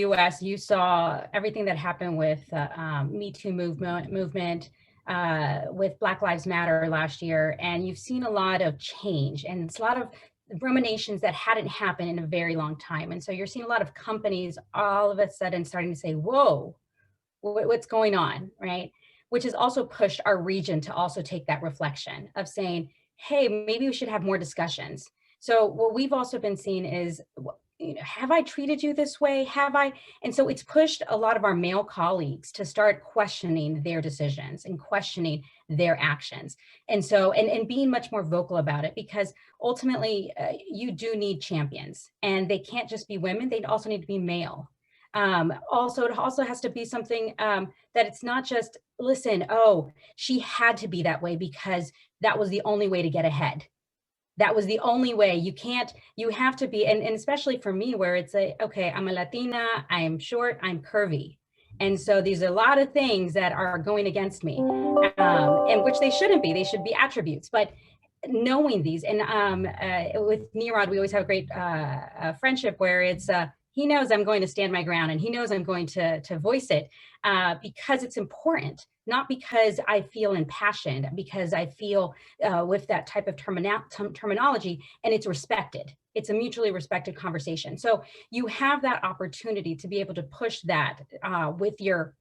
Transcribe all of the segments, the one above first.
US, you saw everything that happened with Me Too movement with Black Lives Matter last year, and you've seen a lot of change, and it's a lot of ruminations that hadn't happened in a very long time. And so you're seeing a lot of companies all of a sudden starting to say, whoa, what's going on, right? Which has also pushed our region to also take that reflection of saying, hey, maybe we should have more discussions. So what we've also been seeing is, have I treated you this way? Have I? And so it's pushed a lot of our male colleagues to start questioning their decisions and questioning their actions. And so, and being much more vocal about it, because ultimately you do need champions, and they can't just be women, they also need to be male. Also, it also has to be something that it's not just, listen, oh, she had to be that way because that was the only way to get ahead. That was the only way. You have to be, and especially for me, where it's okay, I'm a Latina, I'm short, I'm curvy. And so these are a lot of things that are going against me, and which they shouldn't be, they should be attributes. But knowing these, and with Nirod, we always have a great friendship where it's, he knows I'm going to stand my ground, and he knows I'm going to voice it because it's important, not because I feel impassioned, because I feel with that type of terminology, and it's respected. It's a mutually respected conversation. So you have that opportunity to be able to push that with your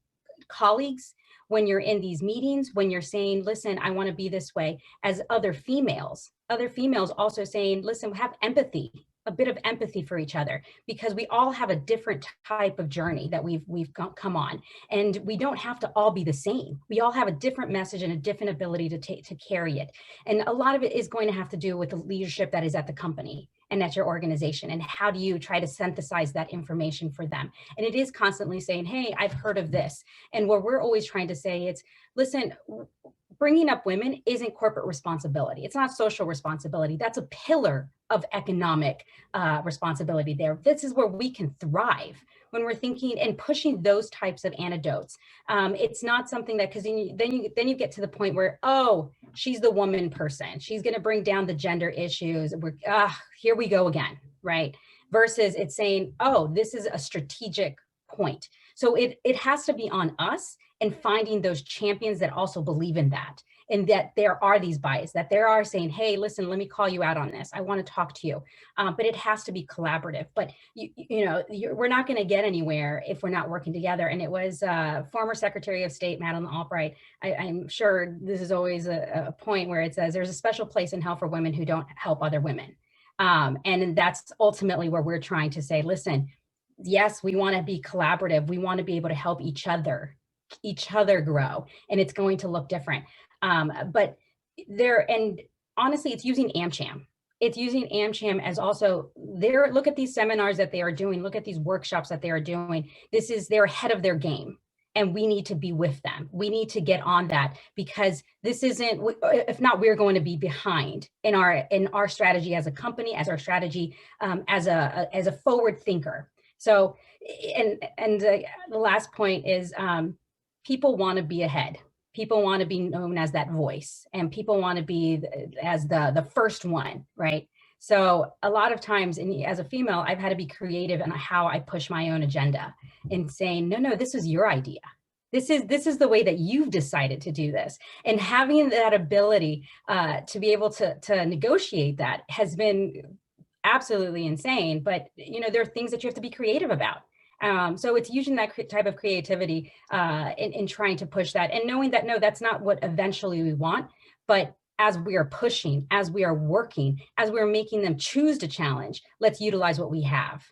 colleagues when you're in these meetings, when you're saying, listen, I want to be this way, as other females also saying, listen, have empathy, a bit of empathy for each other, because we all have a different type of journey that we've come on, and we don't have to all be the same. We all have a different message and a different ability to carry it. And a lot of it is going to have to do with the leadership that is at the company and at your organization, and how do you try to synthesize that information for them. And it is constantly saying, hey, I've heard of this. And what we're always trying to say is, listen, bringing up women isn't corporate responsibility. It's not social responsibility. That's a pillar of economic responsibility there. This is where we can thrive when we're thinking and pushing those types of anecdotes. It's not something that, because then you get to the point where, oh, she's the woman person. She's going to bring down the gender issues. Here we go again, right? Versus it's saying, oh, this is a strategic point. So it has to be on us, and finding those champions that also believe in that, and that there are these bias, that there are saying, hey, listen, let me call you out on this. I want to talk to you. But it has to be collaborative. But we're not going to get anywhere if we're not working together. And it was former Secretary of State, Madeleine Albright. I'm sure this is always a point where it says there's a special place in hell for women who don't help other women. And that's ultimately where we're trying to say, listen, yes, we want to be collaborative. We want to be able to help each other grow, and it's going to look different. But and honestly, it's using AMCHAM. It's using AMCHAM as also look at these seminars that they are doing, look at these workshops that they are doing. They're ahead of their game, and we need to be with them. We need to get on that, because this isn't, if not, we're going to be behind in our strategy as a company, as our strategy as a forward thinker. So, and the last point is, people want to be ahead. People want to be known as that voice, and people want to be as the first one, right? So a lot of times, as a female, I've had to be creative in how I push my own agenda, and saying, no, this is your idea. This is the way that you've decided to do this. And having that ability to be able to negotiate that has been absolutely insane. But there are things that you have to be creative about. So it's using that type of creativity in trying to push that, and knowing that, no, that's not what eventually we want. But as we are pushing, as we are working, as we're making them choose to challenge, let's utilize what we have.